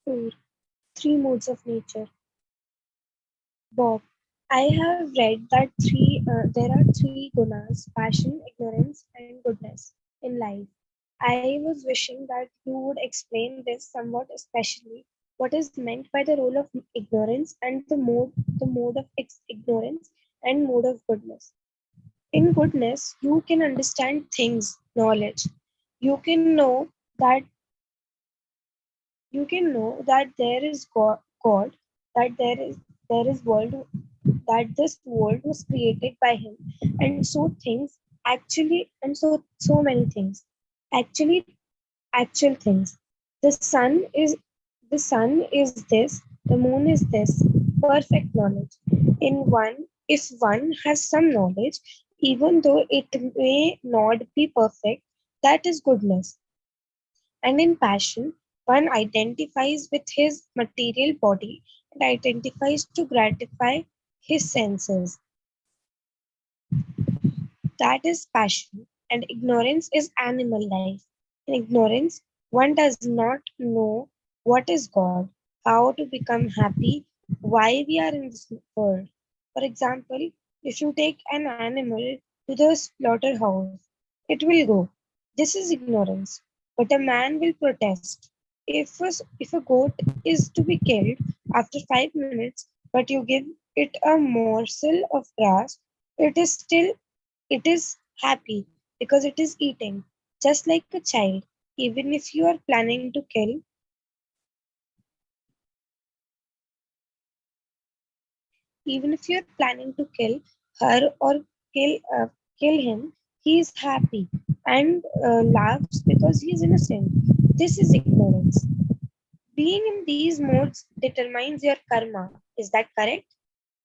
4. Three modes of nature. Bob, I have read that there are three gunas: passion, ignorance, and goodness in life. I was wishing that you would explain this somewhat, especially what is meant by the role of ignorance and the mode of ignorance and mode of goodness. In goodness, you can understand things, knowledge. You can know that you can know that there is God, that there is world, that this world was created by Him, and so many things, actually actual things. The sun is this, the moon is this. Perfect knowledge. If one has some knowledge, even though it may not be perfect, that is goodness. And in passion, one identifies with his material body and identifies to gratify his senses. That is passion. And ignorance is animal life. In ignorance, one does not know what is God, how to become happy, why we are in this world. For example, if you take an animal to the slaughterhouse, it will go. This is ignorance. But a man will protest. If a goat is to be killed after 5 minutes, but you give it a morsel of grass, it is happy because it is eating, just like a child. Even if you are planning to kill, even if you are planning to kill her or kill him, he is happy and laughs because he is innocent. This is ignorance. Being in these modes determines your karma. Is that correct?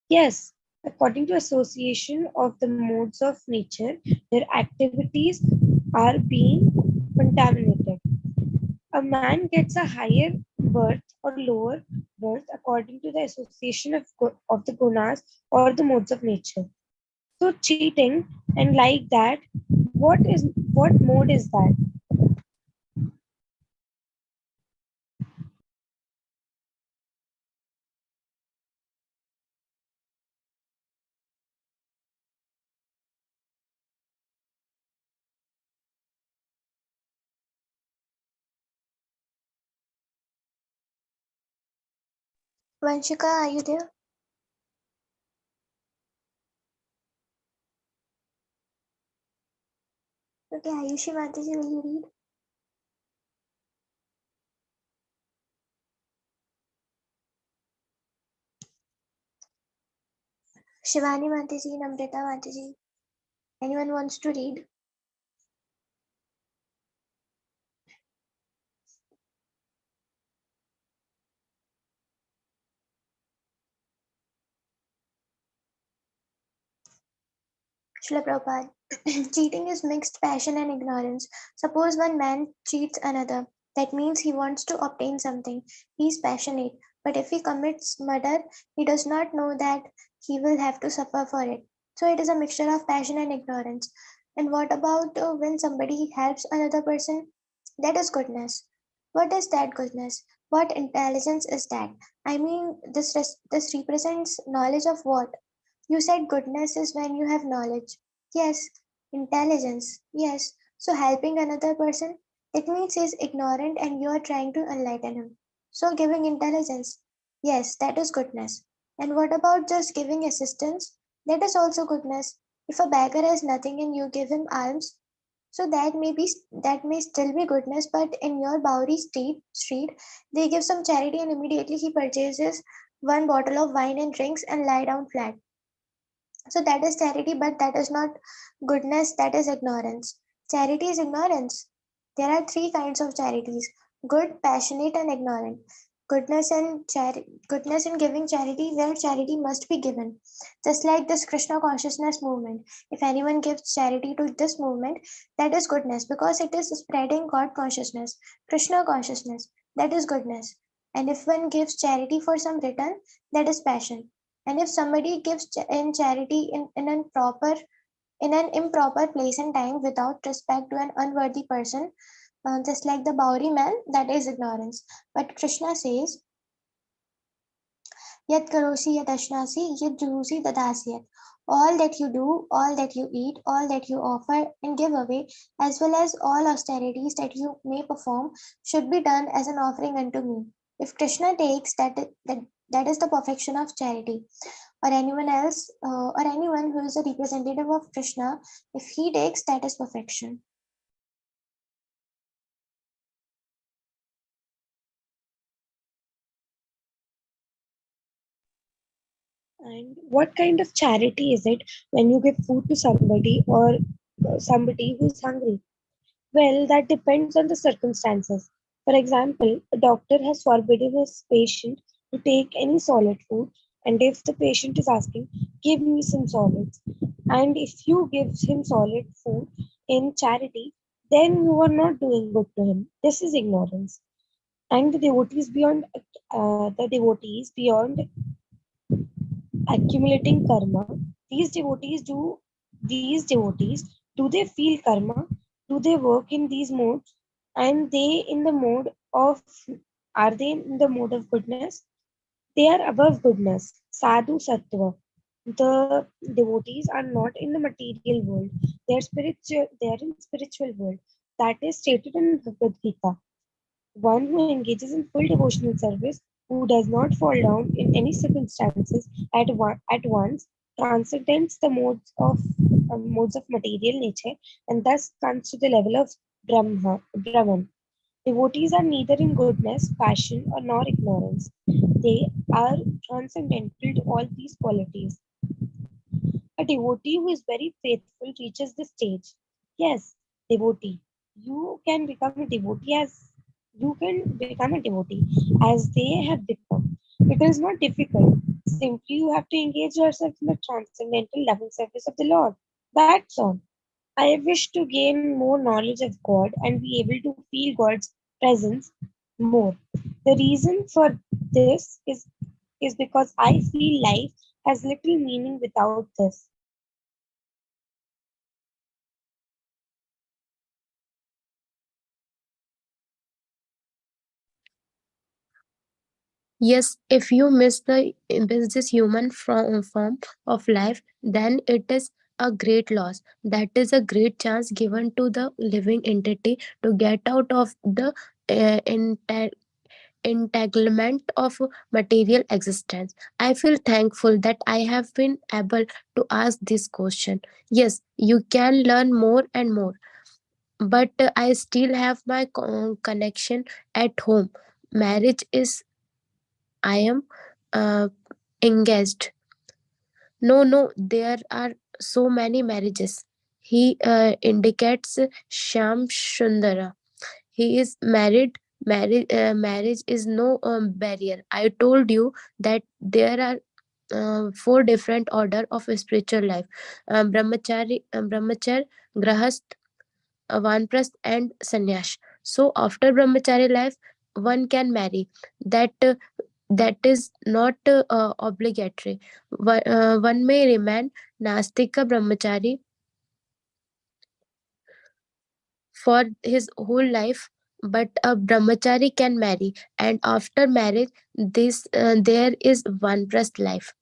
Yes. According to association of the modes of nature, their activities are being contaminated. A man gets a higher birth or lower birth according to the association of the gunas or the modes of nature. So cheating and like that, what mode is that? Vanshika, are you there? Okay, Ayushi Mataji, will you read? Shivani Mataji, Namrita Mataji. Anyone wants to read? Srila Prabhupada. Cheating is mixed passion and ignorance. Suppose one man cheats another. That means he wants to obtain something. He is passionate. But if he commits murder, he does not know that he will have to suffer for it. So it is a mixture of passion and ignorance. And what about when somebody helps another person? That is goodness. What is that goodness? What intelligence is that? I mean, this represents knowledge of what? You said goodness is when you have knowledge. Yes. Intelligence. Yes. So helping another person, it means he's ignorant and you are trying to enlighten him. So giving intelligence. Yes, that is goodness. And what about just giving assistance? That is also goodness. If a beggar has nothing and you give him alms, so that may still be goodness, but in your Bowery street, they give some charity and immediately he purchases one bottle of wine and drinks and lie down flat. So that is charity, but that is not goodness, that is ignorance. Charity is ignorance. There are three kinds of charities: good, passionate, and ignorant. Goodness in giving charity, where charity must be given. Just like this Krishna consciousness movement. If anyone gives charity to this movement, that is goodness because it is spreading God consciousness, Krishna consciousness. That is goodness. And if one gives charity for some return, that is passion. And if somebody gives in charity in an improper place and time without respect to an unworthy person, just like the Bauri man, that is ignorance. But Krishna says, Yat karosi yat ashnasi yat juhusi dadasiyat. All that you do, all that you eat, all that you offer and give away, as well as all austerities that you may perform, should be done as an offering unto me. If Krishna takes that is the perfection of charity, or anyone else, or anyone who is a representative of Krishna, if he takes, that is perfection. And what kind of charity is it when you give food to somebody or somebody who's hungry? Well, that depends on the circumstances. For example, a doctor has forbidden his patient to take any solid food, and if the patient is asking, give me some solids, and if you give him solid food in charity, then you are not doing good to him. This is ignorance. And the devotees beyond accumulating karma, these devotees do these devotees do they feel karma? Do they work in these modes? And they in the mode of are they in the mode of goodness? They are above goodness, sadhu sattva. The devotees are not in the material world. They are in spiritual world. That is stated in Bhagavad Gita. One who engages in full devotional service, who does not fall down in any circumstances at once, transcends the modes of material nature, and thus comes to the level of Brahman. Devotees are neither in goodness, passion, or nor ignorance. They are transcendental to all these qualities. A devotee who is very faithful reaches this stage. Yes, devotee. You can become a devotee as you can become a devotee as they have become. It is not difficult. Simply you have to engage yourself in the transcendental loving service of the Lord. That's all. I wish to gain more knowledge of God and be able to feel God's presence more. The reason for this is because I feel life has little meaning without this. Yes, if you miss this human form of life, then it is a great loss. That is a great chance given to the living entity to get out of the entanglement of material existence. I feel thankful that I have been able to ask this question. Yes, you can learn more and more, but I still have my connection at home. Marriage is I am uh, engaged. No, no, there are so many marriages. He indicates Sham Sundara. He is married. Marriage is no barrier. I told you that there are four different order of spiritual life: brahmachari, grahast, vanprasth, and sannyas. So after brahmachari life, one can marry. That is not obligatory. One may remain Nastika Brahmachari for his whole life, but a Brahmachari can marry, and after marriage, there is one pressed life.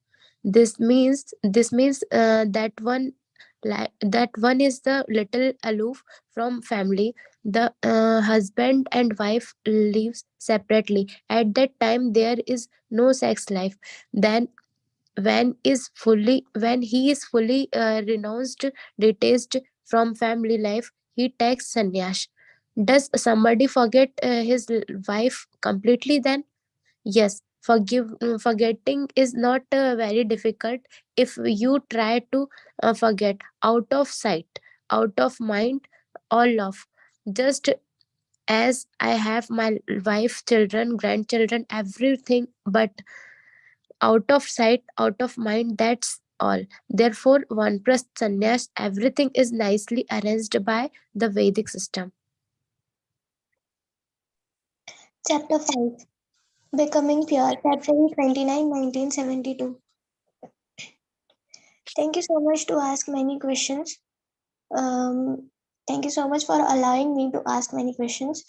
This means that one is the little aloof from family. The husband and wife lives separately. At that time, there is no sex life. Then when he is fully renounced, detached from family life, he takes sannyas. Does somebody forget his wife completely then? Yes, forgetting is not very difficult if you try to forget. Out of sight, out of mind, all love. Just as I have my wife, children, grandchildren, everything, but out of sight, out of mind, that's all. Therefore, Vanprasth Sannyas, everything is nicely arranged by the Vedic system. Chapter 5, Becoming Pure, February 29, 1972. Thank you so much to ask many questions. Um, Thank you so much for allowing me to ask many questions.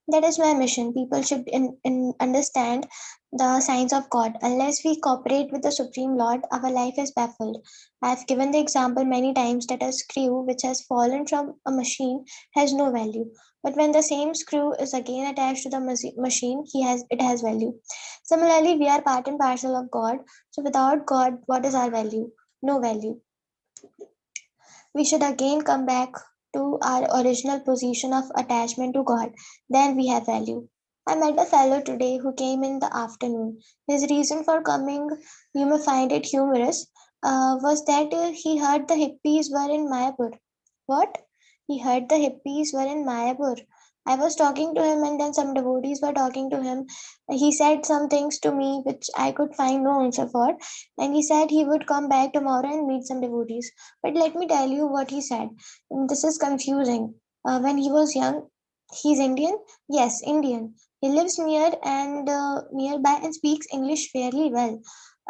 That is my mission. People should understand the signs of God. Unless we cooperate with the Supreme Lord, our life is baffled. I have given the example many times that a screw which has fallen from a machine has no value. But when the same screw is again attached to the machine, it has value. Similarly, we are part and parcel of God. So without God, what is our value? No value. We should again come back to our original position of attachment to God. Then we have value. I met a fellow today who came in the afternoon. His reason for coming, you may find it humorous, was that he heard the hippies were in Mayapur. What? He heard the hippies were in Mayapur. I was talking to him, and then some devotees were talking to him. He said some things to me which I could find no answer for, and he said he would come back tomorrow and meet some devotees. But let me tell you what he said. This is confusing. When he was young, he's Indian? Yes, Indian. He lives nearby and speaks English fairly well.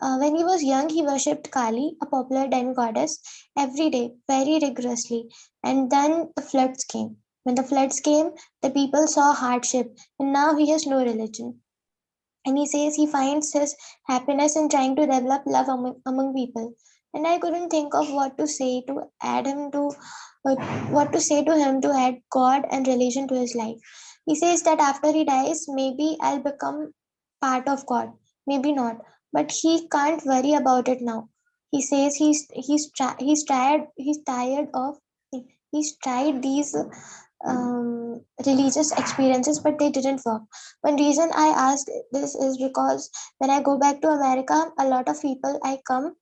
When he was young, he worshipped Kali, a popular demi-goddess, every day, very rigorously. And then the floods came. When the floods came, the people saw hardship, and now he has no religion. And he says he finds his happiness in trying to develop love among people. And I couldn't think of what to say to add him to uh, what to say to him to add God and religion to his life. He says that after he dies, maybe I'll become part of God, maybe not, but he can't worry about it now. He says he's tried these religious experiences, but they didn't work. One reason I ask this is because when I go back to America, a lot of people I come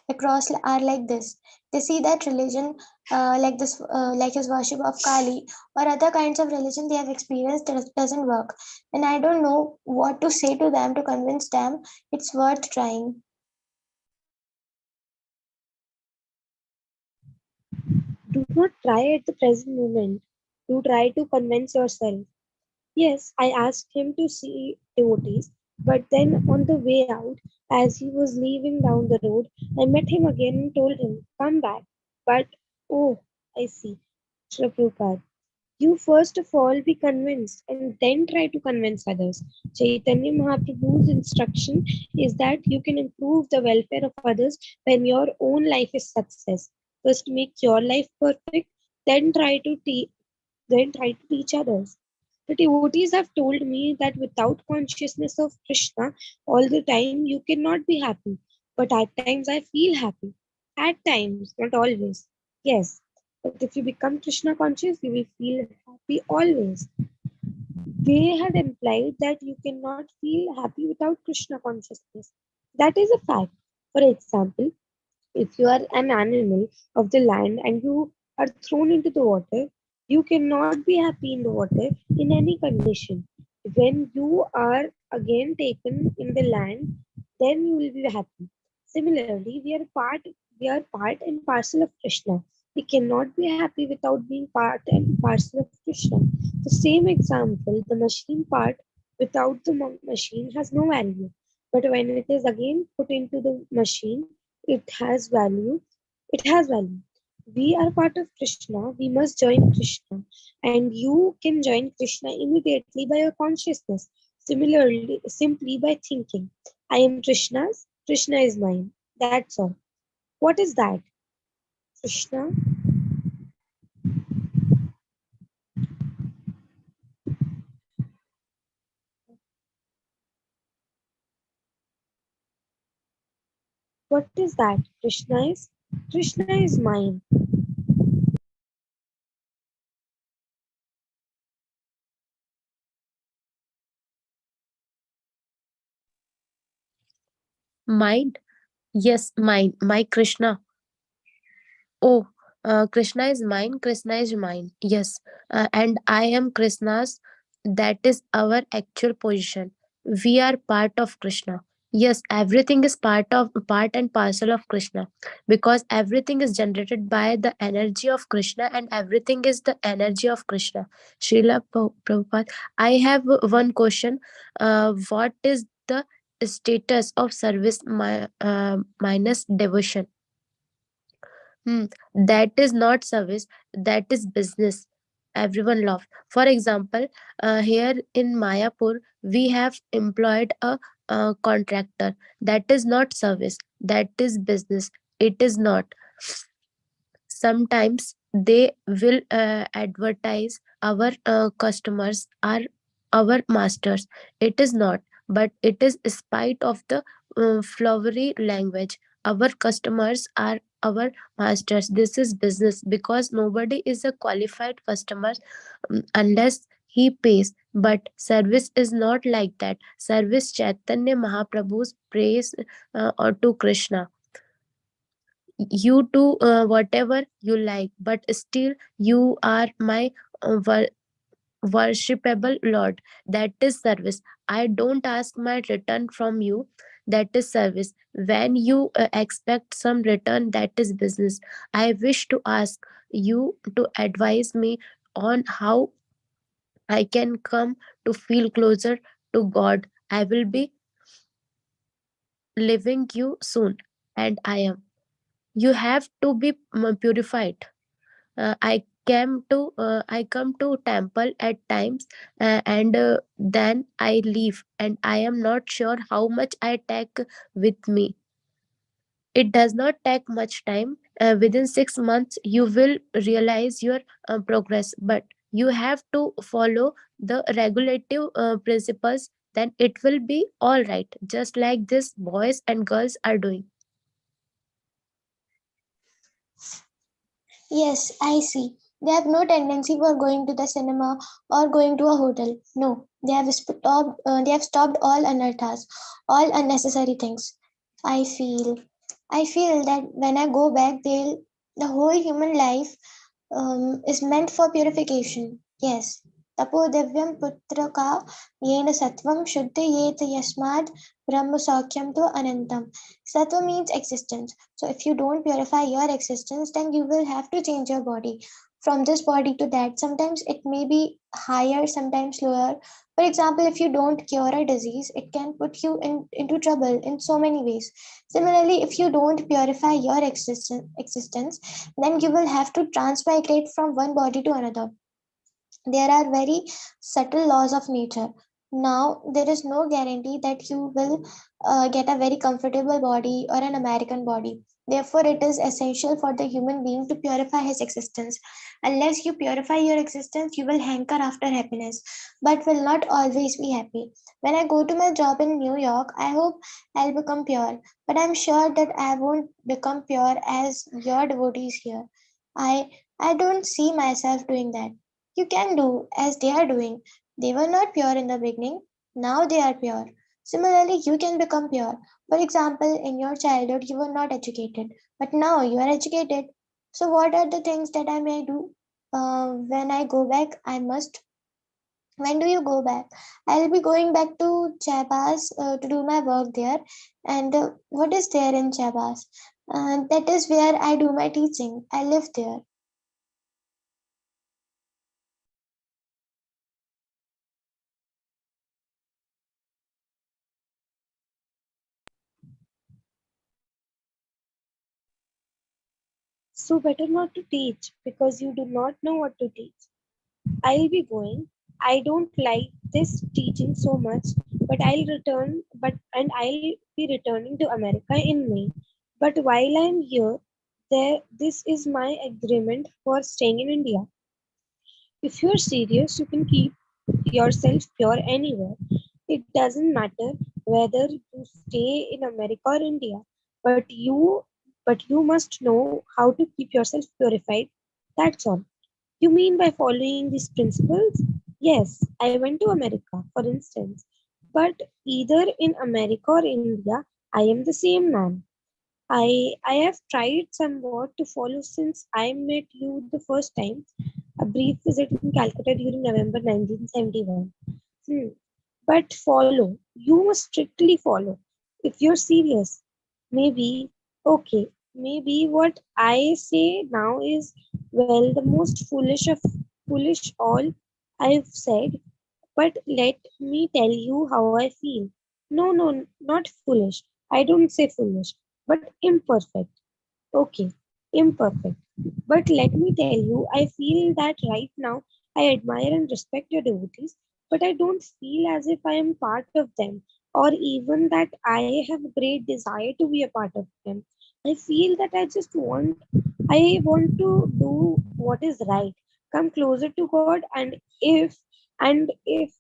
across are like this. They see that religion, like his worship of Kali or other kinds of religion they have experienced doesn't work. And I don't know what to say to them to convince them it's worth trying. Do not try at the present moment. Do try to convince yourself. Yes, I asked him to see devotees, but then on the way out, as he was leaving down the road, I met him again and told him, "Come back." But, oh, I see, Srila Prabhupada. You first of all be convinced and then try to convince others. Chaitanya Mahaprabhu's instruction is that you can improve the welfare of others when your own life is success. First make your life perfect, then try to teach others. The devotees have told me that without consciousness of Krishna all the time you cannot be happy. But at times I feel happy. At times, not always. Yes, but if you become Krishna conscious, you will feel happy always. They had implied that you cannot feel happy without Krishna consciousness. That is a fact. For example, if you are an animal of the land and you are thrown into the water, you cannot be happy in the water in any condition. When you are again taken in the land, then you will be happy. Similarly, we are part and parcel of Krishna. We cannot be happy without being part and parcel of Krishna. The same example, the machine part without the machine has no value. But when it is again put into the machine, it has value. It has value. We are part of Krishna. We must join Krishna. And you can join Krishna immediately by your consciousness. Similarly, simply by thinking, I am Krishna's, Krishna is mine. That's all. What is that? Krishna? What is that? Krishna is mine. Mine? Yes, mine. My Krishna. Oh, Krishna is mine. Krishna is mine. Yes, and I am Krishna's. That is our actual position. We are part of Krishna. Yes, everything is part and parcel of Krishna, because everything is generated by the energy of Krishna, and everything is the energy of Krishna. Srila Prabhupada, I have one question. What is the status of service minus devotion? Hmm, that is not service, that is business. everyone love. For example, here in Mayapur, we have employed a contractor. That is not service, that is business. It is not. Sometimes they will advertise our customers are our masters. It is not, but it is spite of the flowery language. Our customers are our masters. This is business, because nobody is a qualified customer unless he pays. But service is not like that. Service Chaitanya Mahaprabhu's praise or to Krishna. You do whatever you like, but still you are my worshipable Lord. That is service. I don't ask my return from you. That is service. When you expect some return, that is business. I wish to ask you to advise me on how I can come to feel closer to God. I will be leaving you soon, and I am. You have to be purified. I come to temple at times, and then I leave, and I am not sure how much I take with me. It does not take much time. Within 6 months you will realize your progress, but you have to follow the regulative principles. Then it will be all right, just like this boys and girls are doing. Yes, I see. They have no tendency for going to the cinema or going to a hotel. No, they have stopped all anarthas, all unnecessary things. I feel, I feel that when I go back, the whole human life is meant for purification. Yes. Tapo divyam putra ka yena sattvam shuddha yet yasmad brahma sakyam to anantam. Sattva means existence. So if you don't purify your existence, then you will have to change your body from this body to that. Sometimes it may be higher, sometimes lower. For example, if you don't cure a disease, it can put you into trouble in so many ways. Similarly, if you don't purify your existence, then you will have to transmigrate from one body to another. There are very subtle laws of nature. Now, there is no guarantee that you will get a very comfortable body or an American body. Therefore, it is essential for the human being to purify his existence. Unless you purify your existence, you will hanker after happiness, but will not always be happy. When I go to my job in New York, I hope I'll become pure, but I'm sure that I won't become pure as your devotees here. I I don't see myself doing that. You can do as they are doing. They were not pure in the beginning, now they are pure. Similarly, you can become pure. For example, in your childhood, you were not educated, but now you are educated. So, what are the things that I may do? When I go back, I must. When do you go back? I'll be going back to Chabas to do my work there. And what is there in Chabas? That is where I do my teaching. I live there. So better not to teach because you do not know what to teach. I'll be going. I don't like this teaching so much, but I'll be returning to America in May. But while I'm here, this is my agreement for staying in India. If you're serious, you can keep yourself pure anywhere. It doesn't matter whether you stay in America or India, but you must know how to keep yourself purified. That's all. You mean by following these principles? Yes, I went to America, for instance. But either in America or India, I am the same man. I have tried somewhat to follow since I met you the first time. A brief visit in Calcutta during November 1971. Hmm. But follow. You must strictly follow. If you're serious, maybe, okay, maybe what I say now is, well, the most foolish all I've said, but let me tell you how I feel. No, no, not foolish. I don't say foolish, but imperfect. Okay, imperfect. But let me tell you, I feel that right now I admire and respect your devotees, but I don't feel as if I am part of them, or even that I have a great desire to be a part of them. I feel that I want to do what is right, come closer to God, and if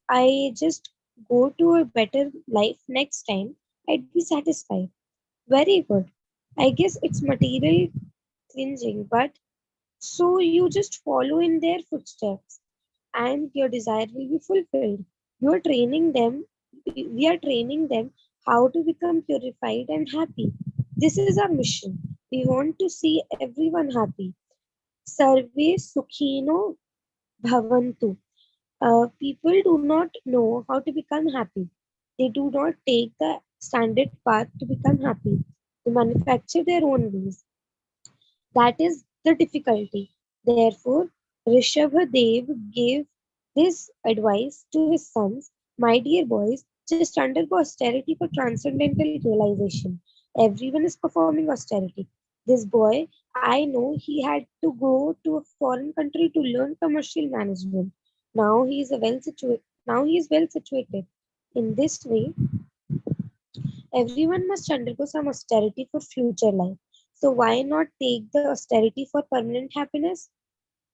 I just go to a better life next time, I'd be satisfied. Very good. I guess it's material cleansing, but so you just follow in their footsteps and your desire will be fulfilled. You are training them, we are training them how to become purified and happy. This is our mission. We want to see everyone happy. Sarve Sukhino Bhavantu. People do not know how to become happy. They do not take the standard path to become happy. They manufacture their own ways. That is the difficulty. Therefore, Rishabhadev gave this advice to his sons: My dear boys, just undergo austerity for transcendental realization. Everyone is performing austerity. This boy, I know he had to go to a foreign country to learn commercial management. Now he is well situated. In this way, everyone must undergo some austerity for future life. So why not take the austerity for permanent happiness?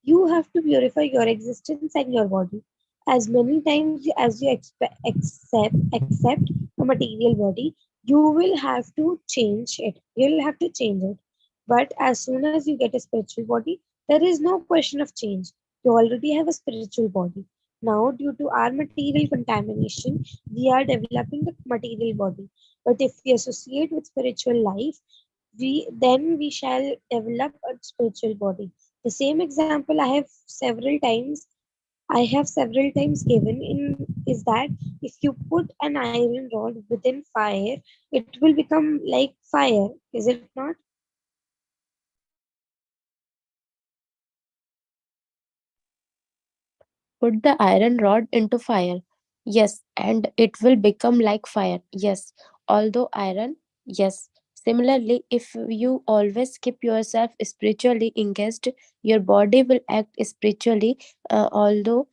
You have to purify your existence and your body. As many times as you accept a material body, you will have to change it. You'll have to change it. But as soon as you get a spiritual body, there is no question of change. You already have a spiritual body. Now, due to our material contamination, we are developing the material body. But if we associate with spiritual life, we shall develop a spiritual body. The same example I have several times given in is that if you put an iron rod within fire, it will become like fire, is it not? Put the iron rod into fire. Yes, and it will become like fire. Yes, although iron. Yes. Similarly, if you always keep yourself spiritually engaged, your body will act spiritually, although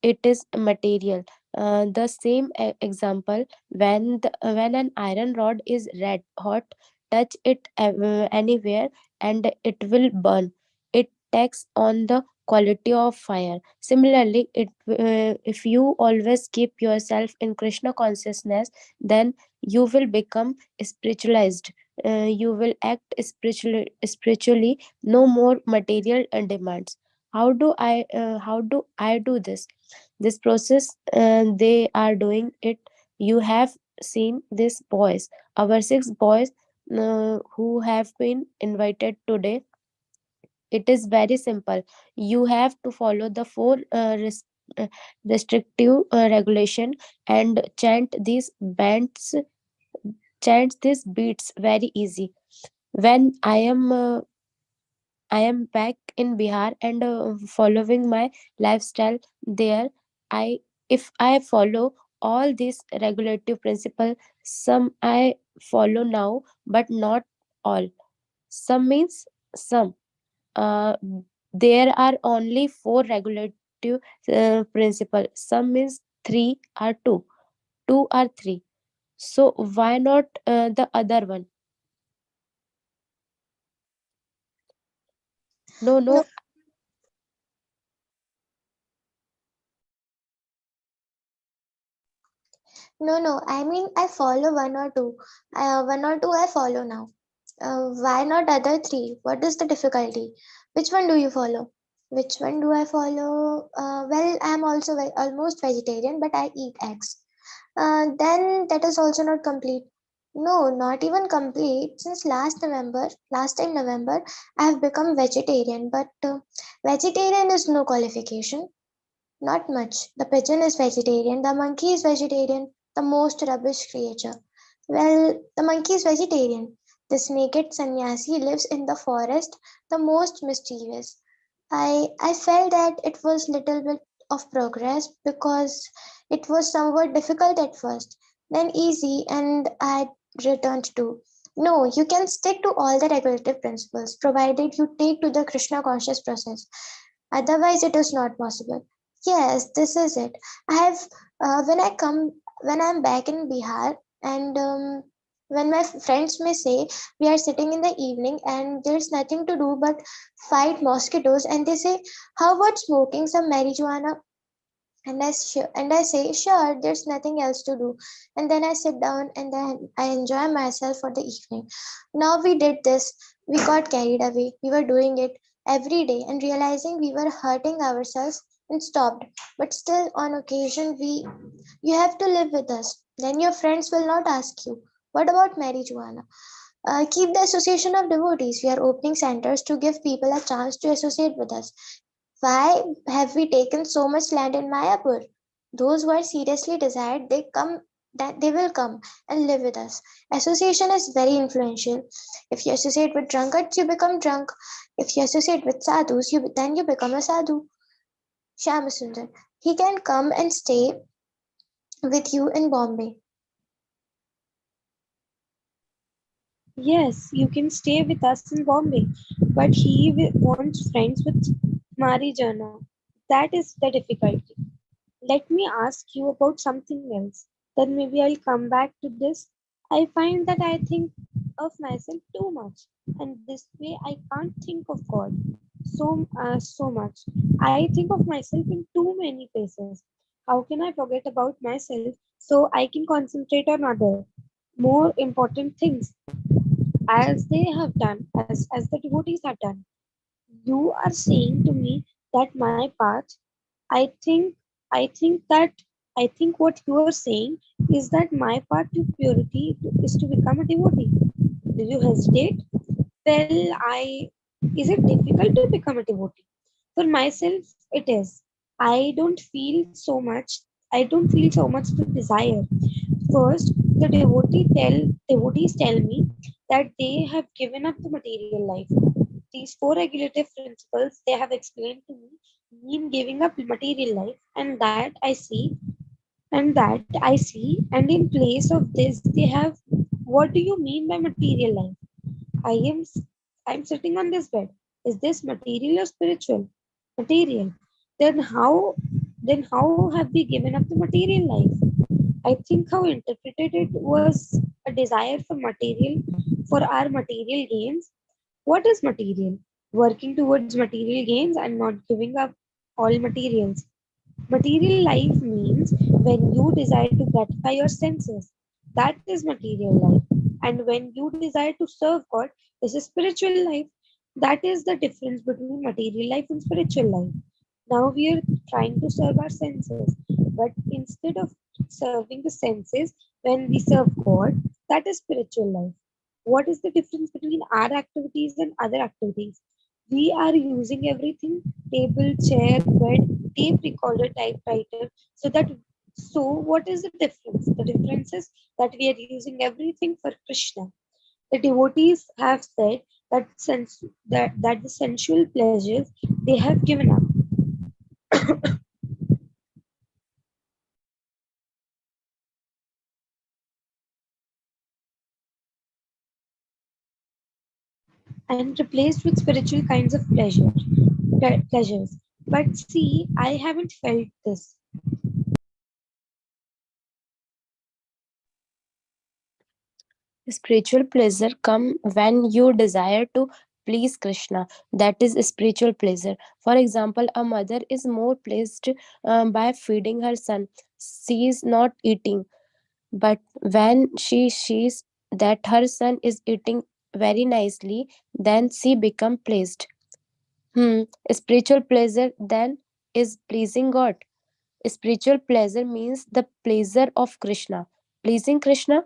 it is material. The same example, when an iron rod is red hot, touch it anywhere and it will burn. It takes on the quality of fire. Similarly, if you always keep yourself in Krishna consciousness, then you will become spiritualized. You will act spiritually. No more material demands. How do I do this process? They are doing it. You have seen these boys, our six boys who have been invited today. It is very simple. You have to follow the four uh, restrictive regulation and chant these beats very easy. When I am back in Bihar and following my lifestyle there. I If I follow all these regulative principles, some I follow now, but not all. Some means some. Uh, there are only four regulative principles. Some means three are two, two are three. So why not the other one? No, No, no. no. I mean, I follow one or two. One or two I follow now. Why not other three? What is the difficulty? Which one do you follow? Which one do I follow? Well, I'm also almost vegetarian, but I eat eggs. Then that is also not complete. No, not even complete. Since last time November, I have become vegetarian. But vegetarian is no qualification. Not much. The pigeon is vegetarian. The monkey is vegetarian. The most rubbish creature. Well, the monkey is vegetarian. This naked sannyasi lives in the forest, the most mischievous. I felt that it was little bit of progress because it was somewhat difficult at first, then easy, and I returned to. No, you can stick to all the regulative principles provided you take to the Krishna conscious process. Otherwise, it is not possible. Yes, this is it. I have when I'm back in Bihar, and when my friends may say we are sitting in the evening and there's nothing to do but fight mosquitoes, and they say, "How about smoking some marijuana?" And I say, sure, there's nothing else to do. And then I sit down and then I enjoy myself for the evening. Now we did this. We got carried away. We were doing it every day and realizing we were hurting ourselves and stopped. But still, on occasion, you have to live with us. Then your friends will not ask you, what about marijuana? Keep the association of devotees. We are opening centers to give people a chance to associate with us. Why have we taken so much land in Mayapur? Those who are seriously desired, they will come and live with us. Association is very influential. If you associate with drunkards, you become drunk. If you associate with sadhus, then you become a sadhu. Shyamsundar. He can come and stay with you in Bombay. Yes, you can stay with us in Bombay, but wants friends with Marijana. That is the difficulty. Let me ask you about something else. Then maybe I'll come back to this. I find that I think of myself too much, and this way I can't think of God so much. I think of myself in too many places. How can I forget about myself so I can concentrate on other more important things as they have done, as the devotees have done? You are saying to me that my path, I think, I think that, I think what you are saying is that my path to purity is to become a devotee. Do you hesitate? Well, is it difficult to become a devotee? For myself, it is. I don't feel so much. I don't feel so much to desire. First, devotees tell me that they have given up the material life. These four regulative principles they have explained to me mean giving up material life, and that I see, and in place of this, they have. What do you mean by material life? I am I'm sitting on this bed. Is this material or spiritual? Material. Then how then how have we given up the material life? I think how interpreted it was a desire for our material gains. What is material? Working towards material gains and not giving up all materials. Material life means when you desire to gratify your senses. That is material life. And when you desire to serve God, this is spiritual life. That is the difference between material life and spiritual life. Now we are trying to serve our senses, but instead of serving the senses, when we serve God, that is spiritual life. What is the difference between our activities and other activities? We are using everything: table, chair, bed, tape recorder, typewriter. What is the difference? The difference is that we are using everything for Krishna. The devotees have said that the sensual pleasures they have given up and replaced with spiritual kinds of pleasures. But see, I haven't felt this. Spiritual pleasure come when you desire to please Krishna. That is spiritual pleasure. For example, a mother is more pleased by feeding her son. She is not eating, but when she sees that her son is eating very nicely, then she become pleased. Hmm. Spiritual pleasure then is pleasing God. Spiritual pleasure means the pleasure of Krishna. Pleasing Krishna.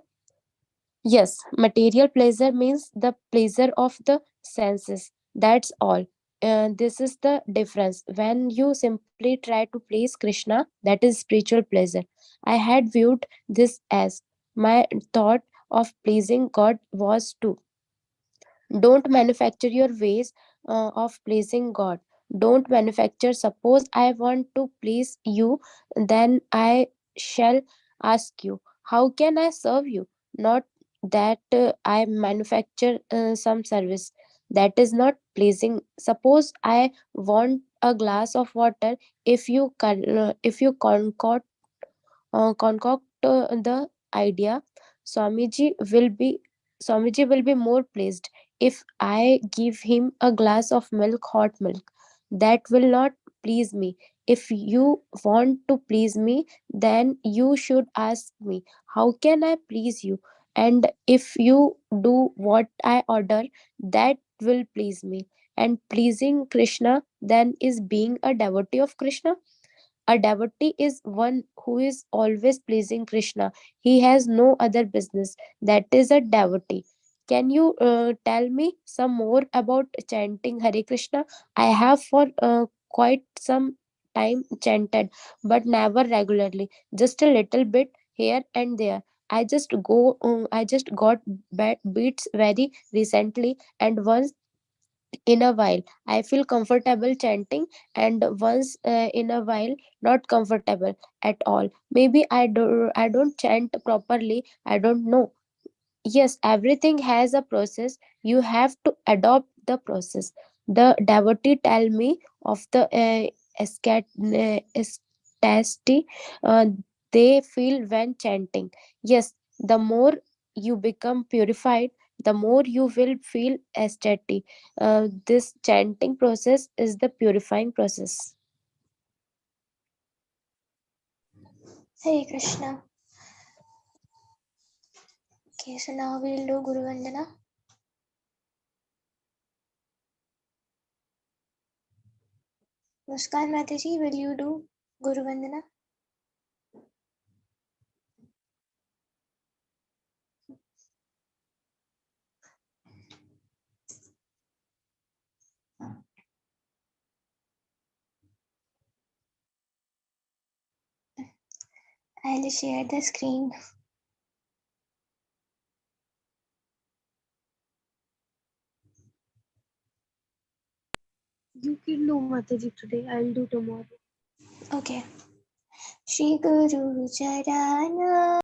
Yes, material pleasure means the pleasure of the senses. That's all. This is the difference. When you simply try to please Krishna, that is spiritual pleasure. I had viewed this as my thought of pleasing God was to don't manufacture your ways of pleasing God. Don't manufacture. Suppose I want to please you, then I shall ask you, how can I serve you? Not that I manufacture some service. That is not pleasing. Suppose I want a glass of water. If you concoct the idea, Swamiji will be Swamiji will be more pleased. If I give him a glass of milk, hot milk, that will not please me. If you want to please me, then you should ask me, how can I please you? And if you do what I order, that will please me. And pleasing Krishna then is being a devotee of Krishna. A devotee is one who is always pleasing Krishna. He has no other business. That is a devotee. Can you tell me some more about chanting Hare Krishna? I have for quite some time chanted, but never regularly. Just a little bit here and there. I just got beats very recently, and once in a while I feel comfortable chanting, and once in a while not comfortable at all. Maybe I don't chant properly, I don't know. Yes, everything has a process. You have to adopt the process. The devotee tell me of the ecstasy uh, they feel when chanting. Yes, the more you become purified, the more you will feel ecstatic. This chanting process is the purifying process. Hare Krishna. Okay, so now we'll do Guru Vandana. Muskan Mataji, will you do Guru Vandana? I'll share the screen. You can do Mataji today. I'll do tomorrow. Okay. Shri Guru Charana